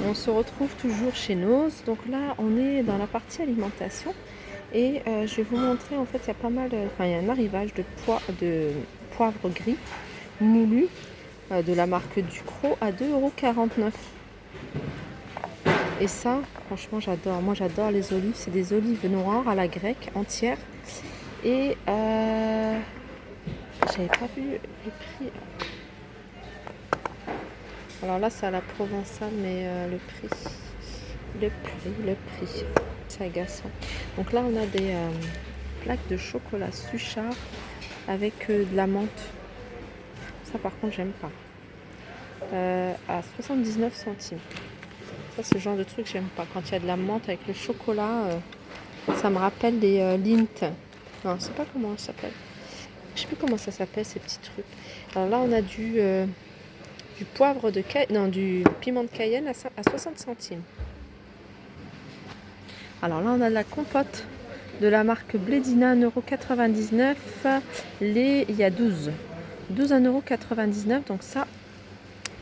On se retrouve toujours chez Noz. Donc là, on est dans la partie alimentation. Et je vais vous montrer, en fait, il y a pas mal, il y a un arrivage de poivre gris moulu de la marque Ducros à 2,49 €. Et ça, franchement, j'adore. Moi, j'adore les olives. C'est des olives noires à la grecque, entières. Et j'avais pas vu le prix. Alors là, c'est à la provençale, mais le prix, c'est agaçant. Donc là, on a des plaques de chocolat Suchard avec de la menthe. Ça, par contre, j'aime pas. À 79 centimes. Ça, c'est le genre de truc que j'aime pas. Quand il y a de la menthe avec le chocolat, ça me rappelle les Lindt. Non, je sais pas comment ça s'appelle. Je sais plus comment ça s'appelle, ces petits trucs. Alors là, on a du poivre de Cayenne, non, du piment de Cayenne à 60 centimes. Alors là, on a de la compote de la marque Blédina, 1,99 €. Il y a 12 1,99 €. Donc ça,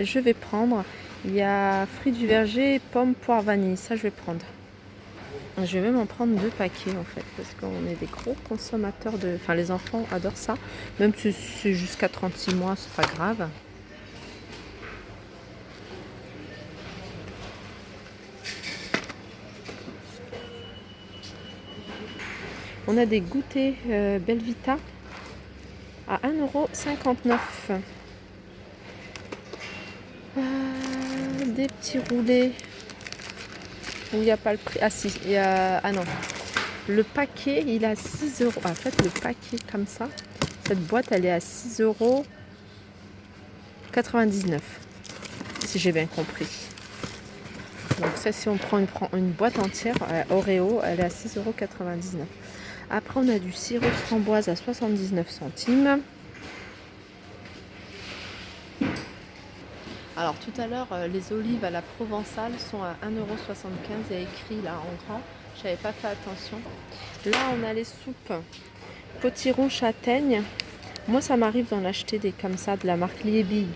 je vais prendre. Il y a fruits du verger, pommes, poire, vanille. Ça, je vais prendre. Je vais même en prendre 2 paquets en fait, parce qu'on est des gros consommateurs de... Enfin, les enfants adorent ça. Même si c'est jusqu'à 36 mois, c'est pas grave. On a des goûters Belvita à 1,59 €. Des petits roulés où il n'y a pas le prix. Ah si, il y a... Ah non. Le paquet, il est à 6 €. En fait, le paquet comme ça, cette boîte, elle est à 6,99 €. Si j'ai bien compris. Donc ça, si on prend une boîte entière, Oreo, elle est à 6,99 €. Après, on a du sirop de framboise à 79 centimes. Alors tout à l'heure, les olives à la provençale sont à 1,75 €. Il y a écrit là en grand. Je n'avais pas fait attention. Là, on a les soupes potiron châtaigne. Moi, ça m'arrive d'en acheter des comme ça de la marque Liebig.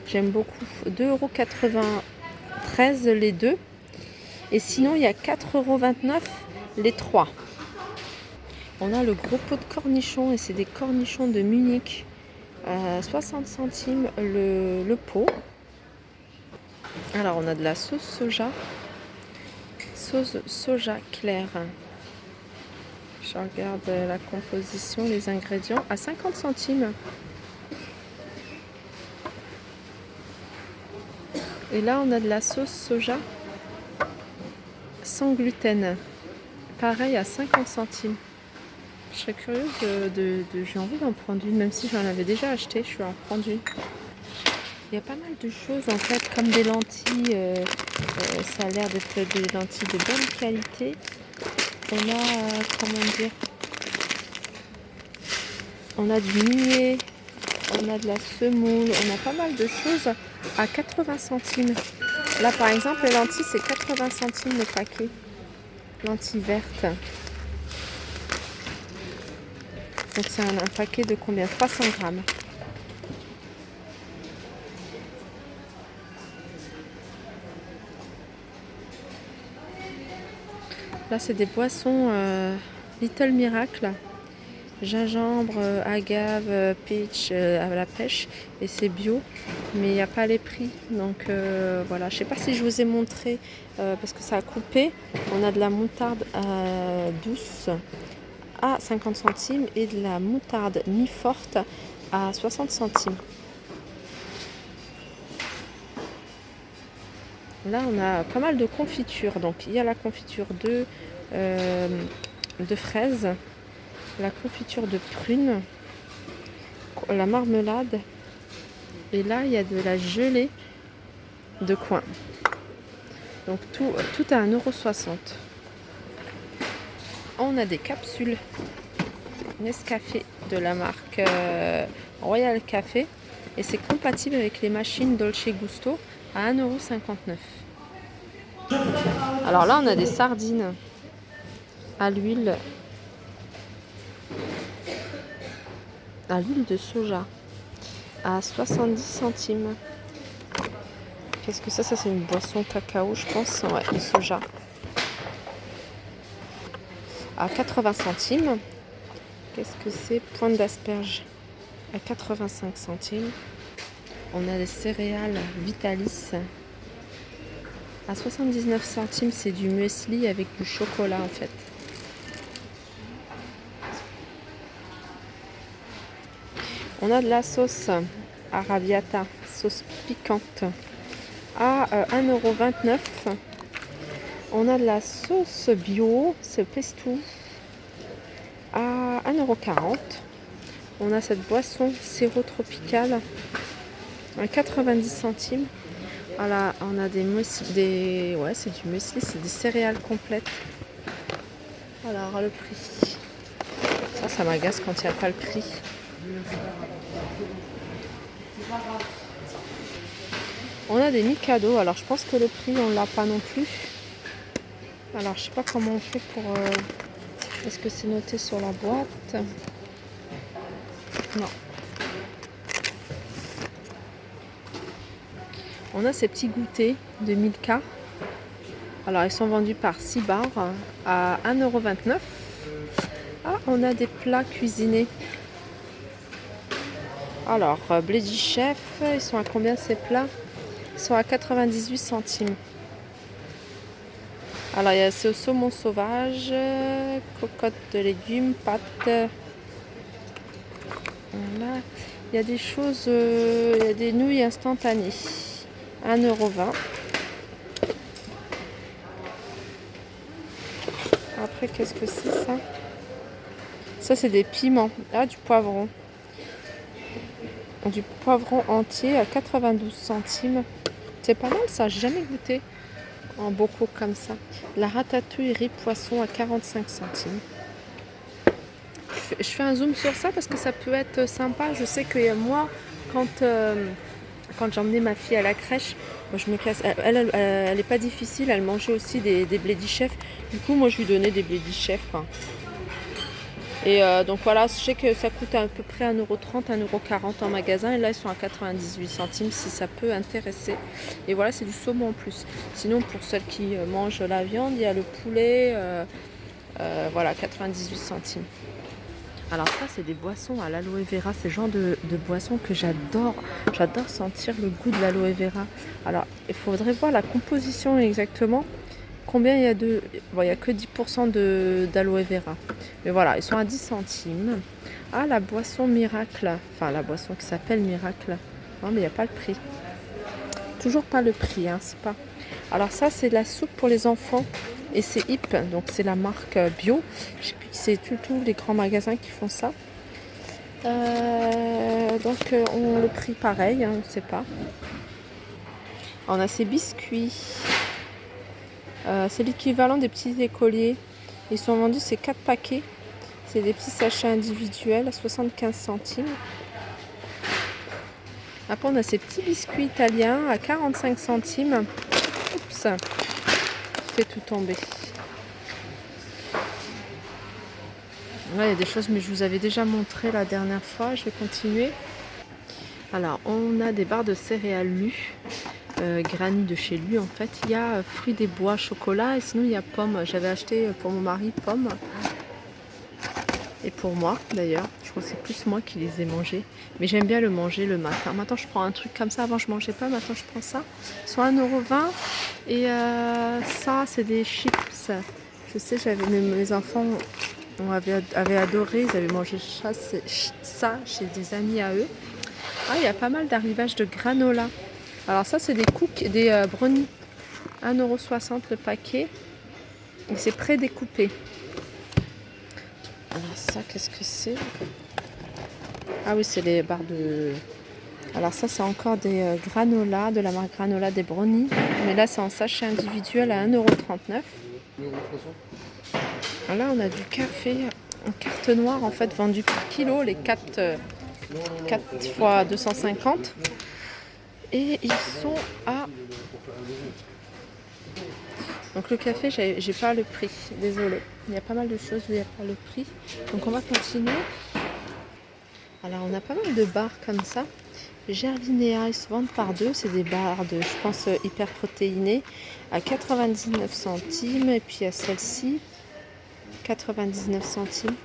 J'aime beaucoup. 2,93 € les deux. Et sinon, il y a 4,29 € les trois. On a le gros pot de cornichons et c'est des cornichons de Munich. 60 centimes le pot. Alors, on a de la sauce soja claire. Je regarde la composition, les ingrédients à 50 centimes. Et là, on a de la sauce soja sans gluten. Pareil à 50 centimes. Je serais curieuse j'ai envie d'en prendre une, même si j'en avais déjà acheté, je vais en prendre une. Il y a pas mal de choses en fait, comme des lentilles. Ça a l'air d'être des lentilles de bonne qualité. On a, comment dire, on a du millet, on a de la semoule, on a pas mal de choses à 80 centimes. Là par exemple, les lentilles c'est 80 centimes le paquet. Lentilles vertes. Donc c'est un paquet de combien? 300 grammes. Là c'est des boissons Little Miracle. Gingembre, agave, peach à la pêche. Et c'est bio. Mais il n'y a pas les prix. Donc voilà. Je ne sais pas si je vous ai montré parce que ça a coupé. On a de la moutarde douce à 50 centimes et de la moutarde mi-forte à 60 centimes. Là, on a pas mal de confitures. Donc, il y a la confiture de fraises, la confiture de prunes, la marmelade. Et là, il y a de la gelée de coin. Donc, tout à 1,60 €. On a des capsules Nescafé de la marque Royal Café. Et c'est compatible avec les machines Dolce Gusto à 1,59 €. Alors là, on a des sardines à l'huile de soja à 70 centimes. Qu'est-ce que ça? Ça, c'est une boisson cacao, je pense. Ouais, le soja. À 80 centimes. Qu'est-ce que c'est? Pointe d'asperge. À 85 centimes. On a des céréales Vitalis. À 79 centimes, c'est du muesli avec du chocolat en fait. On a de la sauce Arrabbiata, sauce piquante, à 1,29 €. On a de la sauce bio, c'est pesto, à 1,40 €. On a cette boisson sirop tropical à 90 centimes. Voilà, on a des muesli, ouais, c'est du muesli, c'est des céréales complètes. Alors, le prix. Ça m'agace quand il n'y a pas le prix. On a des Mikado. Alors, je pense que le prix, on l'a pas non plus. Alors, je sais pas comment on fait pour... Est-ce que c'est noté sur la boîte? Non. On a ces petits goûters de Milka. Alors, ils sont vendus par 6 bars à 1,29 €. Ah, on a des plats cuisinés. Alors, Bledy Chef, ils sont à combien ces plats? Ils sont à 98 centimes. Alors, il y a ce saumon sauvage, cocotte de légumes, pâtes. Voilà. Il y a des choses, il y a des nouilles instantanées. 1,20 €. Après, qu'est-ce que c'est ça? Ça, c'est des piments. Ah, du poivron. Du poivron entier à 92 centimes. C'est pas mal ça, j'ai jamais goûté en bocaux comme ça. La ratatouille riz poisson à 45 centimes. Je fais un zoom sur ça parce que ça peut être sympa. Je sais que moi, quand j'emmenais ma fille à la crèche, moi je me casse. Elle est pas difficile, elle mangeait aussi des Bledy Chef. Du coup, moi je lui donnais des Bledy Chef. Hein. Et donc voilà, je sais que ça coûte à peu près 1,30 €, 1,40 € en magasin. Et là, ils sont à 98 centimes si ça peut intéresser. Et voilà, c'est du saumon en plus. Sinon, pour celles qui mangent la viande, il y a le poulet. Voilà, 98 centimes. Alors ça, c'est des boissons à l'aloe vera. C'est le genre de boisson que j'adore. J'adore sentir le goût de l'aloe vera. Alors, il faudrait voir la composition exactement. Combien il y a de... Bon, il n'y a que 10% d'aloe vera. Mais voilà, ils sont à 10 centimes. Ah, la boisson miracle. Enfin, la boisson qui s'appelle miracle. Non, mais il n'y a pas le prix. Toujours pas le prix, hein, c'est pas... Alors ça, c'est de la soupe pour les enfants. Et c'est Hip, donc c'est la marque bio. Je sais plus si c'est tous les grands magasins qui font ça. Donc, le prix pareil, hein, on ne sait pas. On a ces biscuits. C'est l'équivalent des petits écoliers. Ils sont vendus, c'est 4 paquets. C'est des petits sachets individuels à 75 centimes. Après, on a ces petits biscuits italiens à 45 centimes. Oups, fait tout tomber. Là, il y a des choses, mais je vous avais déjà montré la dernière fois. Je vais continuer. Alors, on a des barres de céréales Lu. Granny de chez lui en fait. Il y a fruits des bois, chocolat et sinon il y a pommes. J'avais acheté pour mon mari pommes et pour moi d'ailleurs. Je crois que c'est plus moi qui les ai mangés. Mais j'aime bien le manger le matin. Maintenant je prends un truc comme ça. Avant je mangeais pas, maintenant je prends ça. Ils sont à 1,20 € et ça c'est des chips. Je sais, mes enfants avaient adoré. Ils avaient mangé ça chez des amis à eux. Ah, il y a pas mal d'arrivages de granola. Alors ça, c'est des cookies, des brownies. 1,60 € le paquet. Et c'est pré-découpé. Alors ça, qu'est-ce que c'est? Ah oui, c'est les barres de... Alors ça, c'est encore des granola, de la marque Granola, des brownies. Mais là, c'est en sachet individuel à 1,39 €. Là, on a du café en carte noire, en fait, vendu par kilo. Les 4 fois 250. Et ils sont à... Donc le café, j'ai pas le prix, désolée. Il y a pas mal de choses où il n'y a pas le prix. Donc on va continuer. Alors on a pas mal de bars comme ça. Gervinéa, ils se vendent par deux. C'est des barres de, je pense, hyper protéinées à 99 centimes. Et puis il y a celle-ci, 99 centimes.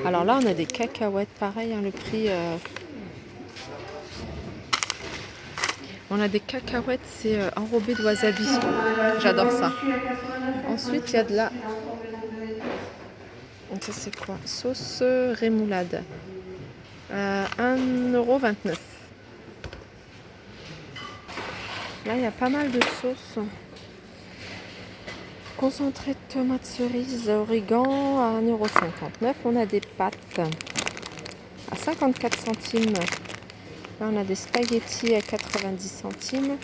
Alors là, on a des cacahuètes, pareil, hein, le prix. On a des cacahuètes, c'est enrobé de wasabi. J'adore ça. Ensuite, il y a de la... Donc ça, c'est quoi? Sauce rémoulade. 1,29 €. Là, il y a pas mal de sauces. Concentré de tomates cerises, origan à 1,59 €. On a des pâtes à 54 centimes. Là, on a des spaghettis à 90 centimes.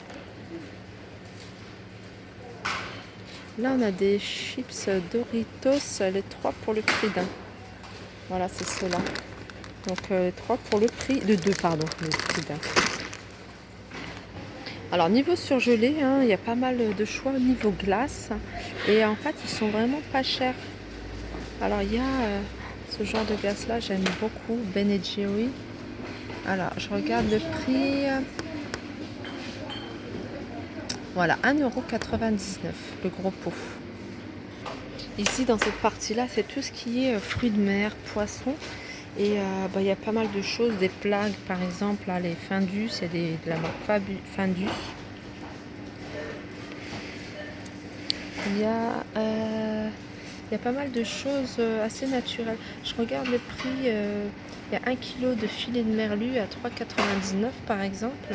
Là, on a des chips Doritos, les 3 pour le prix d'un. Voilà, c'est ceux-là. Donc, 3 pour le prix de 2, pardon, le prix d'un. Alors, niveau surgelé, hein, il y a pas mal de choix au niveau glace. Et en fait, ils sont vraiment pas chers. Alors, il y a ce genre de glace-là, j'aime beaucoup, Ben & Jerry. Alors, je regarde le prix. Voilà, 1,99 € le gros pot. Ici, dans cette partie-là, c'est tout ce qui est fruits de mer, poissons. Et il y a pas mal de choses, des plagues, par exemple, là, les Findus, il y a de la marque Findus. Il y a pas mal de choses assez naturelles. Je regarde le prix, il y a 1 kg de filet de merlu à 3,99 € par exemple.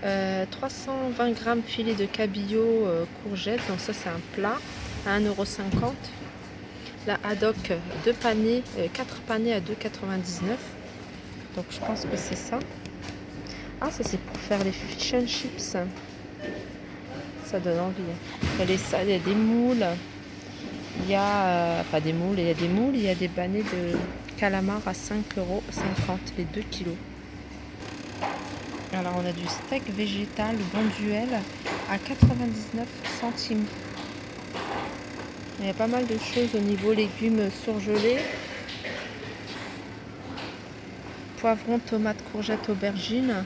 320 g filet de cabillaud courgettes, donc ça c'est un plat à 1,50 €. La haddock 4 panés à 2,99 €. Donc je pense que c'est ça. Ah, ça c'est pour faire les fish and chips. Ça donne envie. Il y a les salades, il y a des moules. Il y a pas des moules, il y a des moules, il y a des bannées de calamar à 5,50 € les 2 kilos. Alors on a du steak végétal Bonduelle à 99 centimes. Il y a pas mal de choses au niveau légumes surgelés. Poivrons, tomates, courgettes, aubergines.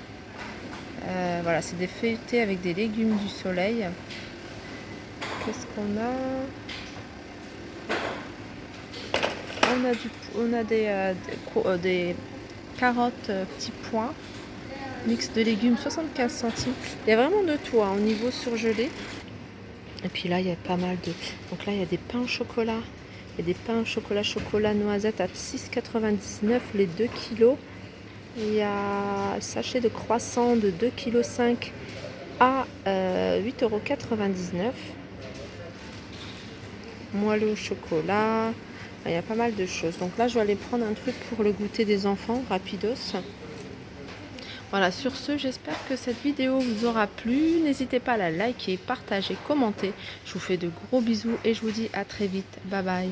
Voilà, c'est des feuilletés avec des légumes du soleil. Qu'est-ce qu'on a? On a des carottes petits pois. Mix de légumes 75 centimes. Il y a vraiment de tout hein, au niveau surgelé. Et puis là, il y a pas mal de... Donc là, il y a des pains au chocolat. Il y a des pains au chocolat noisette à 6,99 € les 2 kilos. Il y a un sachet de croissants de 2,5 kg à 8,99 €. Moelleux au chocolat. Il y a pas mal de choses. Donc là, je vais aller prendre un truc pour le goûter des enfants, rapidos. Voilà, sur ce, j'espère que cette vidéo vous aura plu. N'hésitez pas à la liker, partager, commenter. Je vous fais de gros bisous et je vous dis à très vite. Bye bye.